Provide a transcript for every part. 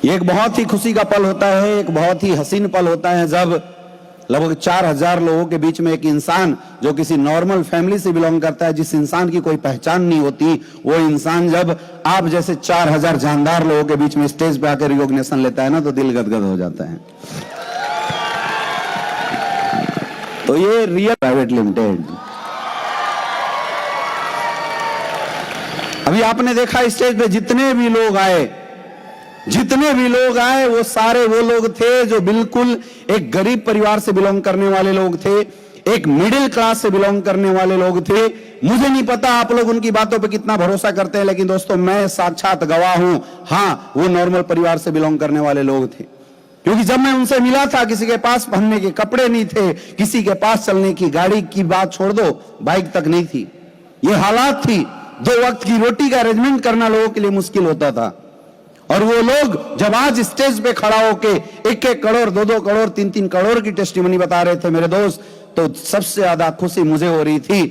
ये एक बहुत ही खुशी का पल होता है, एक बहुत ही हसीन पल होता है जब लगभग 4000 लोगों के बीच में एक इंसान जो किसी नॉर्मल फैमिली से बिलोंग करता है, जिस इंसान की कोई पहचान नहीं होती, वो इंसान जब आप जैसे 4000 जानदार लोगों के बीच में स्टेज पे आकर रिकॉग्निशन लेता है ना, तो दिल गदगद हो जाता है। तो ये रियल प्राइवेट लिमिटेड। अभी आपने देखा स्टेज पे जितने भी लोग आए वो सारे वो लोग थे जो बिल्कुल एक गरीब परिवार से बिलोंग करने वाले लोग थे, एक मिडिल क्लास से बिलोंग करने वाले लोग थे। मुझे नहीं पता आप लोग उनकी बातों पे कितना भरोसा करते हैं, लेकिन दोस्तों मैं साक्षात गवाह हूं, हाँ वो नॉर्मल परिवार से बिलोंग करने वाले लोग थे। क्योंकि जब मैं उनसे मिला था, किसी के पास पहनने के कपड़े नहीं थे, किसी के पास चलने की गाड़ी की बात छोड़ दो, बाइक तक नहीं थी। ये हालात थी, 2 वक्त की रोटी का अरेंजमेंट करना लोगों के लिए मुश्किल होता था। और वो लोग जब आज स्टेज पे खड़ा होके 1-1 करोड़, 2-2 करोड़, 3-3 करोड़ की टेस्टिमनी बता रहे थे मेरे दोस्त, तो सबसे ज्यादा खुशी मुझे हो रही थी।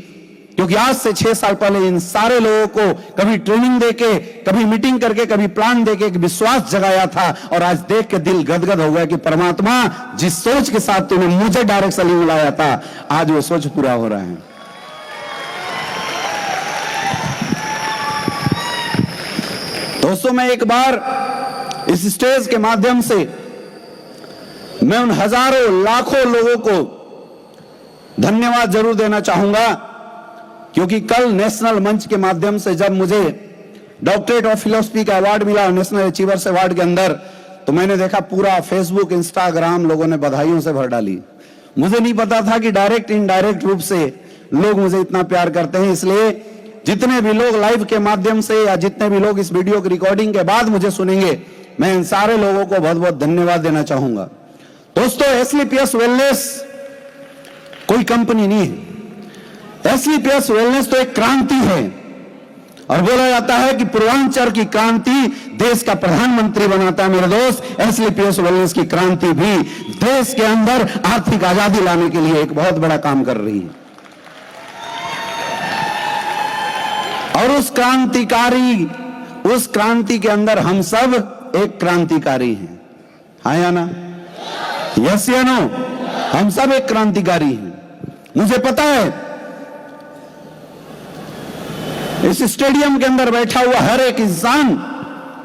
क्योंकि आज से 6 साल पहले इन सारे लोगों को कभी ट्रेनिंग देके, कभी मीटिंग करके, कभी प्लान देके एक विश्वास जगाया था, और आज देख के दिल गदगद हो गया कि परमात्मा जिस सोच के साथ तूने मुझे डायरेक्ट सलीम लाया था, आज वो सोच पूरा हो रहा है। दोस्तों मैं एक बार इस स्टेज के माध्यम से मैं उन हजारों लाखों लोगों को धन्यवाद जरूर देना चाहूंगा, क्योंकि कल नेशनल मंच के माध्यम से जब मुझे डॉक्टरेट ऑफ फिलॉसफी का अवार्ड मिला नेशनल अचीवर्स अवार्ड के अंदर, तो मैंने देखा पूरा फेसबुक, इंस्टाग्राम लोगों ने बधाइयों से भर डाली। मुझे नहीं पता था कि डायरेक्ट इनडायरेक्ट रूप से लोग मुझे इतना प्यार करते हैं। इसलिए जितने भी लोग लाइव के माध्यम से या जितने भी लोग इस वीडियो की रिकॉर्डिंग के बाद मुझे सुनेंगे, मैं इन सारे लोगों को बहुत बहुत धन्यवाद देना चाहूंगा। दोस्तों एसलीपीएस वेलनेस कोई कंपनी नहीं है, एसलीपीएस वेलनेस तो एक क्रांति है। और बोला जाता है कि पूर्वांचल की क्रांति देश का प्रधानमंत्री बनाता है। मेरे दोस्त एसलीपीएस वेलनेस की क्रांति भी देश के अंदर आर्थिक आजादी लाने के लिए एक बहुत बड़ा काम कर रही है। और उस क्रांति के अंदर हम सब एक क्रांतिकारी हैं, हाँ या ना, यस या नो, हम सब एक क्रांतिकारी हैं। मुझे पता है इस स्टेडियम के अंदर बैठा हुआ हर एक इंसान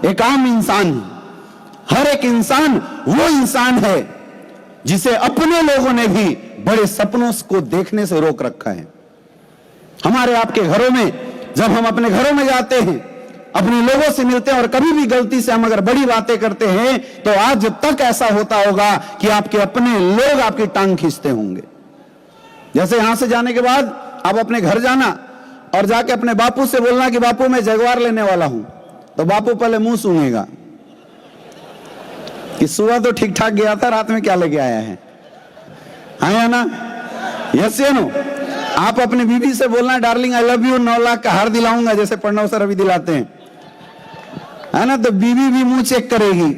एक आम इंसान है। हर एक इंसान वो इंसान है जिसे अपने लोगों ने भी बड़े सपनों को देखने से रोक रखा है। हमारे आपके घरों में जब हम अपने घरों में जाते हैं, अपने लोगों से मिलते हैं, और कभी भी गलती से हम अगर बड़ी बातें करते हैं, तो आज तक ऐसा होता होगा कि आपके अपने लोग आपकी टांग खींचते होंगे। जैसे यहां से जाने के बाद आप अपने घर जाना और जाके अपने बापू से बोलना कि बापू मैं जगुआर लेने वाला हूं, तो बापू पहले मुंह सूंघेगा कि सुबह तो ठीक ठाक गया था, रात में क्या लेके आया है, हाँ या ना, यस या नो। आप अपनी बीवी से बोलना darling I love you, 9 lakh का हार दिलाऊंगा, जैसे प्रणव सर अभी दिलाते हैं, है ना, तो बीवी भी मुंह चेक करेगी,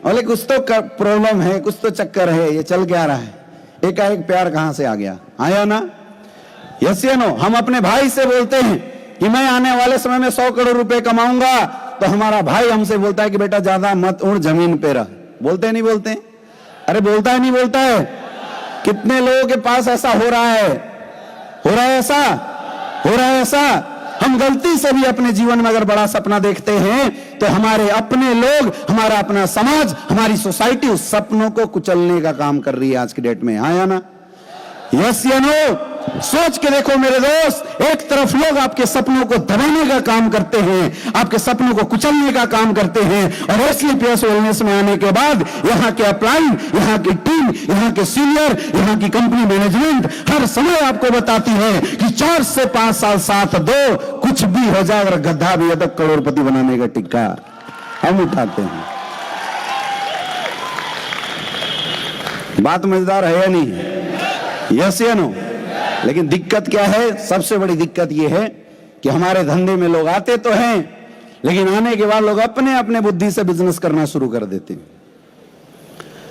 बोले कुछ तो प्रॉब्लम है, कुछ तो चक्कर है, ये चल क्या रहा है, एकाएक प्यार कहां से आ गया, आया ना, यस या नो। हम अपने भाई से बोलते हैं कि मैं आने वाले समय में 100 करोड़ रुपए कमाऊंगा, तो हमारा भाई हमसे बोलता है कि बेटा ज्यादा मत उड़, जमीन पे रह। बोलते नहीं बोलते? अरे बोलता है नहीं बोलता है? कितने लोगों के पास ऐसा हो रहा है ऐसा। हम गलती से भी अपने जीवन में अगर बड़ा सपना देखते हैं, तो हमारे अपने लोग, हमारा अपना समाज, हमारी सोसाइटी उस सपनों को कुचलने का काम कर रही है आज की डेट में, हाँ या ना, यस या नो। सोच के देखो मेरे दोस्त, एक तरफ लोग आपके सपनों को दबाने का काम करते हैं, आपके सपनों को कुचलने का काम करते हैं, और एसलीपीएस वेलनेस में आने के बाद यहाँ के अपलाइन, यहाँ की टीम, यहाँ के सीनियर, यहाँ की कंपनी मैनेजमेंट हर समय आपको बताती है कि 4 से 5 साल साथ दो, कुछ भी हो जाए, अगर गद्दा भी है तो करोड़पति बनाने का टिक्का हम उठाते हैं। बात मजेदार है या नहीं, यस या नो। लेकिन दिक्कत क्या है? सबसे बड़ी दिक्कत यह है कि हमारे धंधे में लोग आते तो हैं, लेकिन आने के बाद लोग अपने अपने बुद्धि से बिजनेस करना शुरू कर देते हैं।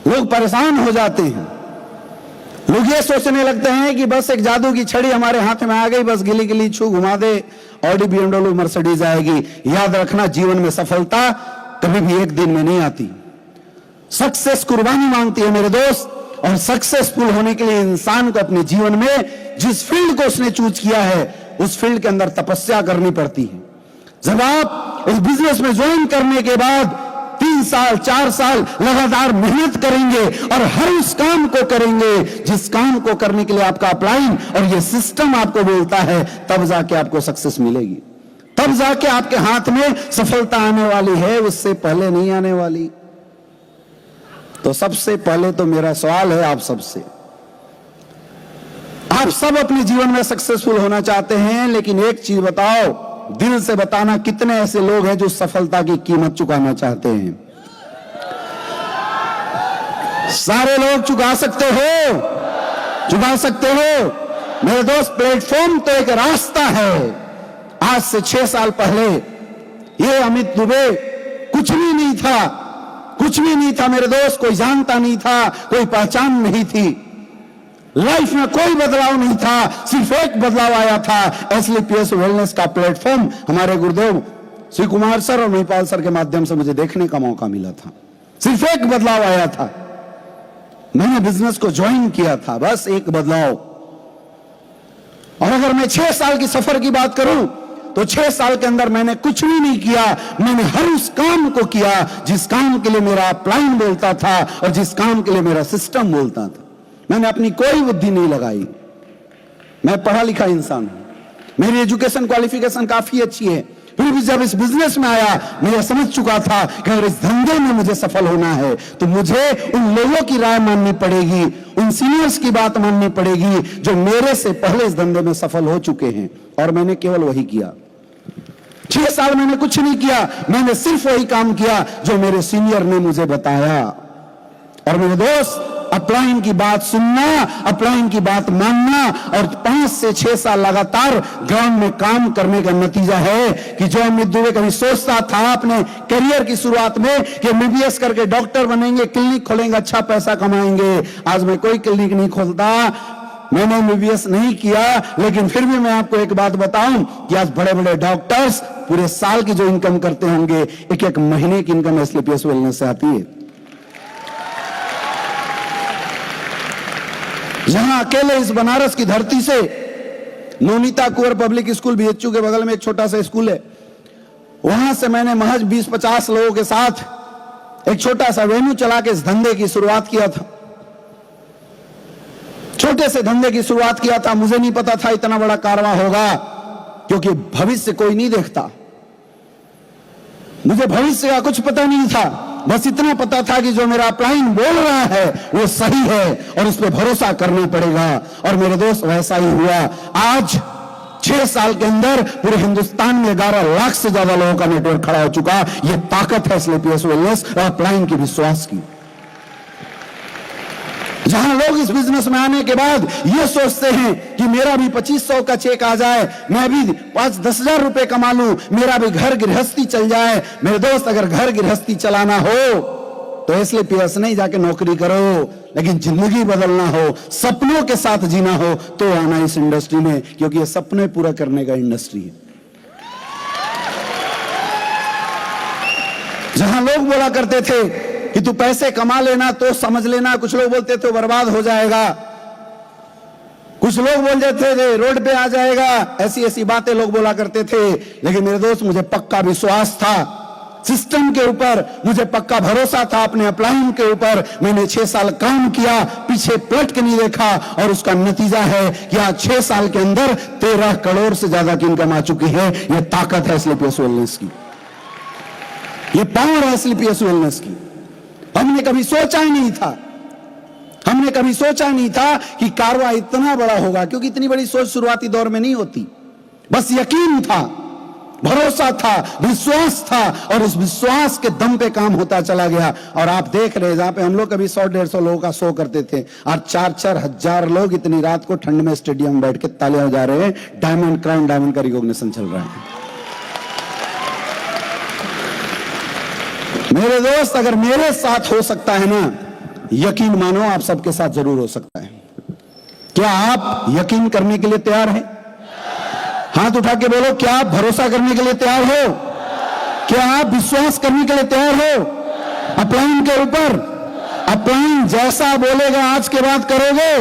लोग परेशान हो जाते हैं। लोग ये सोचने लगते हैं कि बस एक जादू की छड़ी हमारे हाथ में आ गई, बस गिली गिली छू घुमा दे, ऑडी, BMW, मर्सिडीज आएगी। याद रखना, जीवन में सफलता कभी भी एक दिन में नहीं आती। सक्सेस कुर्बानी मांगती है मेरे दोस्त। और सक्सेसफुल होने के लिए इंसान को अपने जीवन में जिस फील्ड को उसने चूज किया है उस फील्ड के अंदर तपस्या करनी पड़ती है। जब आप इस बिजनेस में ज्वाइन करने के बाद 3 साल 4 साल लगातार मेहनत करेंगे और हर उस काम को करेंगे जिस काम को करने के लिए आपका अपलाइन और ये सिस्टम आपको बोलता है, तब जाके आपको सक्सेस मिलेगी, तब जाके आपके हाथ में सफलता आने वाली है, उससे पहले नहीं आने वाली। तो सबसे पहले तो मेरा सवाल है आप सबसे, आप सब अपने जीवन में सक्सेसफुल होना चाहते हैं, लेकिन एक चीज बताओ, दिल से बताना, कितने ऐसे लोग हैं जो सफलता की कीमत चुकाना चाहते हैं? सारे लोग चुका सकते हो, चुका सकते हो मेरे दोस्त। प्लेटफॉर्म तो एक रास्ता है। आज से 6 साल पहले ये अमित दुबे कुछ भी नहीं था, कुछ भी नहीं था मेरे दोस्त, कोई जानता नहीं था, कोई पहचान नहीं थी, लाइफ में कोई बदलाव नहीं था, सिर्फ एक बदलाव आया था, एसलीपीएस वेलनेस का प्लेटफॉर्म हमारे गुरुदेव श्री कुमार सर और महिपाल सर के माध्यम से मुझे देखने का मौका मिला था। सिर्फ एक बदलाव आया था, मैंने बिजनेस को ज्वाइन किया था, बस एक बदलाव। और अगर मैं 6 साल की सफर की बात करूं तो 6 साल के अंदर मैंने कुछ भी नहीं किया, मैंने हर उस काम को किया जिस काम के लिए मेरा अपलाइन बोलता था और जिस काम के लिए मेरा सिस्टम बोलता था। मैंने अपनी कोई बुद्धि नहीं लगाई। मैं पढ़ा लिखा इंसान हूं, मेरी एजुकेशन क्वालिफिकेशन काफी अच्छी है, फिर भी जब इस बिजनेस में आया मैं यह समझ चुका था कि अगर इस धंधे में मुझे सफल होना है तो मुझे उन लोगों की राय माननी पड़ेगी, उन सीनियर्स की बात माननी पड़ेगी जो मेरे से पहले इस धंधे में सफल हो चुके हैं। और मैंने केवल वही किया। 6 साल मैंने कुछ नहीं किया, मैंने सिर्फ वही काम किया जो मेरे सीनियर ने मुझे बताया। और मेरे दोस्त, अपलाइन की बात सुनना, अपलाइन की बात मानना और 5 से 6 साल लगातार ग्राउंड में काम करने का नतीजा है कि जो अमित दुबे कभी सोचता था अपने करियर की शुरुआत में कि एमबीबीएस करके डॉक्टर बनेंगे, क्लिनिक खोलेंगे, अच्छा पैसा कमाएंगे, आज मैं कोई क्लिनिक नहीं खोलता, मैंने एमबीबीएस नहीं किया, लेकिन फिर भी मैं आपको एक बात बताऊं कि आज बड़े बड़े डॉक्टर्स पूरे साल की जो इनकम करते होंगे, एक महीने की इनकम एसलीपीएस वेलनेस से आती है। जहां अकेले इस बनारस की धरती से नोनीता कुंवर पब्लिक स्कूल बीएचयू के बगल में एक छोटा सा स्कूल है, वहां से मैंने महज 20-50 लोगों के साथ एक छोटा सा वेन्यू चला के इस धंधे की शुरुआत किया था। छोटे से धंधे की शुरुआत किया था, मुझे नहीं पता था इतना बड़ा कारवां होगा, क्योंकि भविष्य कोई नहीं देखता, मुझे भविष्य का कुछ पता नहीं था, बस इतना पता था कि जो मेरा अपलाइन बोल रहा है वो सही है और उस पर भरोसा करना पड़ेगा। और मेरे दोस्त वैसा ही हुआ। आज 6 साल के अंदर पूरे हिंदुस्तान में 11 लाख से ज्यादा लोगों का नेटवर्क खड़ा हो चुका। यह ताकत है एसलीपीएस वेलनेस और अपलाइन की विश्वास की। जहां लोग इस बिजनेस में आने के बाद ये सोचते हैं कि मेरा भी 2500 का चेक आ जाए, मैं भी 5-10 हजार रुपए कमा लूं, मेरा भी घर गृहस्थी चल जाए। मेरे दोस्त, अगर घर गृहस्थी चलाना हो तो एसलीपीएस नहीं जाके नौकरी करो, लेकिन जिंदगी बदलना हो, सपनों के साथ जीना हो तो आना इस इंडस्ट्री में, क्योंकि ये सपने पूरा करने का इंडस्ट्री है। जहां लोग बोला करते थे कि तू पैसे कमा लेना तो समझ लेना, कुछ लोग बोलते थे बर्बाद हो जाएगा, कुछ लोग बोल देते थे रोड पे आ जाएगा, ऐसी ऐसी बातें लोग बोला करते थे। लेकिन मेरे दोस्त, मुझे पक्का विश्वास था सिस्टम के ऊपर, मुझे पक्का भरोसा था अपने अपलाइन के ऊपर। मैंने 6 साल काम किया, पीछे पलट के नहीं देखा, और उसका नतीजा है कि आज 6 साल के अंदर 13 करोड़ से ज्यादा की इनकम आ चुकी है। यह ताकत है एसलीपीएस वेलनेस की, यह पावर है एसलीपीएस वेलनेस की। हमने कभी सोचा ही नहीं था, हमने कभी सोचा नहीं था कि कारवां इतना बड़ा होगा, क्योंकि इतनी बड़ी सोच शुरुआती दौर में नहीं होती। बस यकीन था, भरोसा था, विश्वास था, और उस विश्वास के दम पे काम होता चला गया। और आप देख रहे हैं, जहां पे हम लोग कभी 100-150 लोगों का शो करते थे, आज 4-4 हजार लोग इतनी रात को ठंड में स्टेडियम में बैठ के तालियां बजा रहे हैं। डायमंड क्राउन डायमंड का रिकॉग्निशन चल रहा है। मेरे दोस्त, अगर मेरे साथ हो सकता है ना, यकीन मानो आप सबके साथ जरूर हो सकता है। क्या आप यकीन करने के लिए तैयार हैं? हाथ उठा के बोलो, क्या आप भरोसा करने के लिए तैयार हो? क्या आप विश्वास करने के लिए तैयार हो अपलाइन के ऊपर? अपलाइन जैसा बोलेगा आज के बाद करोगे,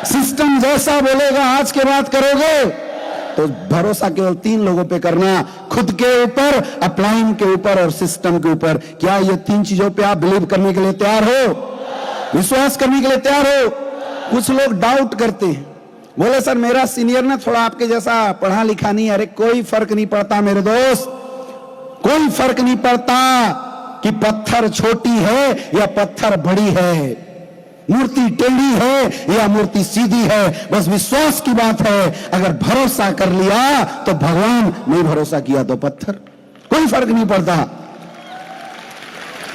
सिस्टम जैसा बोलेगा आज के बाद करोगे। तो भरोसा केवल 3 लोगों पे करना, खुद के ऊपर, अपलाइन के ऊपर और सिस्टम के ऊपर। क्या ये 3 चीजों पे आप बिलीव करने के लिए तैयार हो, विश्वास करने के लिए तैयार हो? कुछ लोग डाउट करते हैं, बोले सर मेरा सीनियर ना थोड़ा आपके जैसा पढ़ा लिखा नहीं है। अरे कोई फर्क नहीं पड़ता मेरे दोस्त, कोई फर्क नहीं पड़ता कि पत्थर छोटी है या पत्थर बड़ी है, मूर्ति टेढ़ी है या मूर्ति सीधी है, बस विश्वास की बात है। अगर भरोसा कर लिया तो भगवान, नहीं भरोसा किया तो पत्थर, कोई फर्क नहीं पड़ता।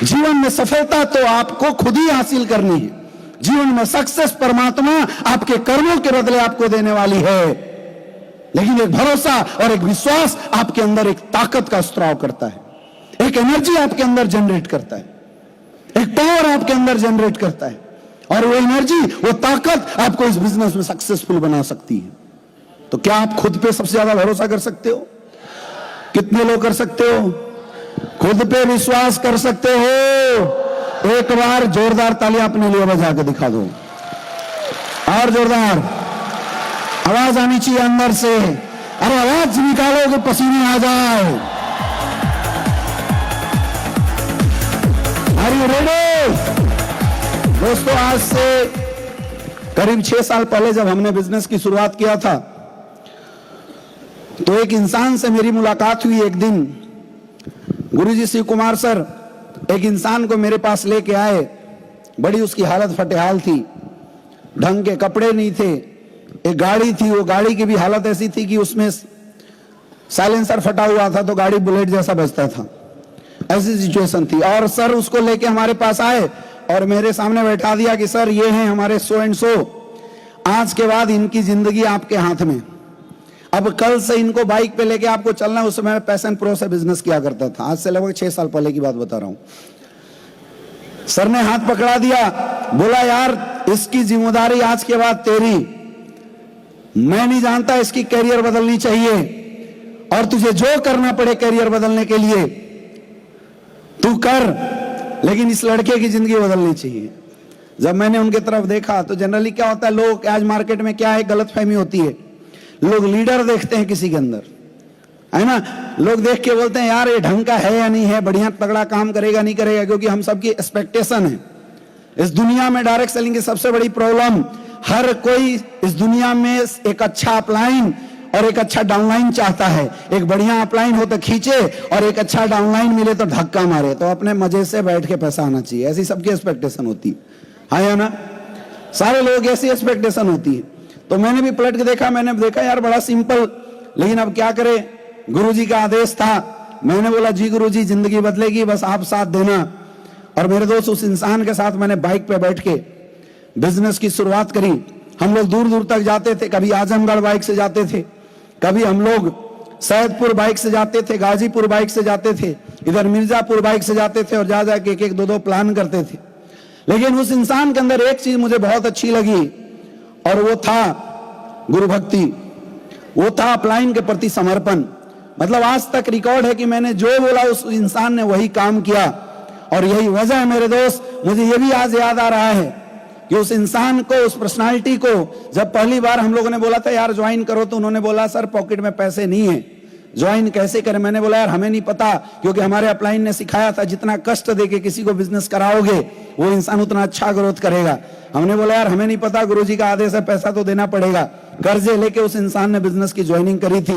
जीवन में सफलता तो आपको खुद ही हासिल करनी है। जीवन में सक्सेस परमात्मा आपके कर्मों के बदले आपको देने वाली है, लेकिन एक भरोसा और एक विश्वास आपके अंदर एक ताकत का स्त्राव करता है, एक एनर्जी आपके अंदर जनरेट करता है, एक पावर आपके अंदर जनरेट करता है, और वो एनर्जी, वो ताकत आपको इस बिजनेस में सक्सेसफुल बना सकती है। तो क्या आप खुद पे सबसे ज्यादा भरोसा कर सकते हो? कितने लोग कर सकते हो? खुद पे विश्वास कर सकते हो? एक बार जोरदार तालियां अपने लिए बजा के दिखा दो, और जोरदार आवाज आनी चाहिए अंदर से। अरे आवाज निकालो कि पसीने आ जाए। Are you ready? दोस्तों, आज से करीब 6 साल पहले जब हमने बिजनेस की शुरुआत किया था, तो एक इंसान से मेरी मुलाकात हुई एक दिन। गुरुजी शिव कुमार सर एक इंसान को मेरे पास लेके आए, बड़ी उसकी हालत फटेहाल थी, ढंग के कपड़े नहीं थे, एक गाड़ी थी, वो गाड़ी की भी हालत ऐसी थी कि उसमें साइलेंसर फटा हुआ था तो गाड़ी बुलेट जैसा बजता था, ऐसी सिचुएशन थी। और सर उसको लेके हमारे पास आए और मेरे सामने बैठा दिया कि सर ये हैं हमारे सो एंड सो, आज के बाद इनकी जिंदगी आपके हाथ में, अब कल से इनको बाइक पे लेके आपको चलना। उस समय मैं पैशन प्रो से बिजनेस किया करता था, आज से लगभग 6 साल पहले की बात बता रहा हूं। सर ने हाथ पकड़ा दिया, बोला यार इसकी जिम्मेदारी आज के बाद तेरी, मैं नहीं जानता, इसकी कैरियर बदलनी चाहिए, और तुझे जो करना पड़े कैरियर बदलने के लिए तू कर, लेकिन इस लड़के की जिंदगी बदलनी चाहिए। जब मैंने उनके तरफ देखा तो जनरली क्या होता है, लोग आज मार्केट में क्या है, गलतफहमी होती है, लोग लीडर देखते हैं किसी के अंदर, है ना, लोग देख के बोलते हैं यार ये ढंग का है या नहीं है, बढ़िया तगड़ा काम करेगा नहीं करेगा, क्योंकि हम सबकी एक्सपेक्टेशन है। इस दुनिया में डायरेक्ट सेलिंग की सबसे बड़ी प्रॉब्लम, हर कोई इस दुनिया में एक अच्छा अपलाइन और एक अच्छा डाउनलाइन चाहता है। एक बढ़िया अपलाइन हो तो खींचे और एक अच्छा डाउनलाइन मिले तो धक्का मारे, तो अपने मजे से बैठ के पैसा आना चाहिए, ऐसी सबकी एक्सपेक्टेशन होती है, है ना, सारे लोग ऐसी एक्सपेक्टेशन होती है। तो मैंने भी पलट के देखा, मैंने देखा यार बड़ा सिंपल, लेकिन अब क्या करें, गुरुजी का आदेश था। मैंने बोला जी गुरुजी जिंदगी बदलेगी, बस आप साथ देना। और मेरे दोस्त उस इंसान के साथ मैंने बाइक पे बैठ के बिजनेस की शुरुआत करी। हम लोग दूर दूर तक जाते थे, कभी आजमगढ़ बाइक से जाते थे, कभी हम लोग सैदपुर बाइक से जाते थे, गाजीपुर बाइक से जाते थे, इधर मिर्जापुर बाइक से जाते थे, और जा जाके एक 2 प्लान करते थे। लेकिन उस इंसान के अंदर एक चीज मुझे बहुत अच्छी लगी, और वो था गुरु भक्ति, वो था अपलाइन के प्रति समर्पण। मतलब आज तक रिकॉर्ड है कि मैंने जो बोला उस इंसान ने वही काम किया, और यही वजह है मेरे दोस्त, मुझे ये भी आज याद आ रहा है कि उस इंसान को, उस पर्सनालिटी को जब पहली बार हम लोगों ने बोला था यार ज्वाइन करो, तो उन्होंने बोला सर पॉकेट में पैसे नहीं है, ज्वाइन कैसे करें। मैंने बोला यार हमें नहीं पता, क्योंकि हमारे अपलाइन ने सिखाया था जितना कष्ट देके किसी को बिजनेस कराओगे वो इंसान उतना अच्छा ग्रोथ करेगा। हमने बोला यार हमें नहीं पता, गुरुजी का आदेश है, पैसा तो देना पड़ेगा। कर्जे लेके उस इंसान ने बिजनेस की ज्वाइनिंग करी थी।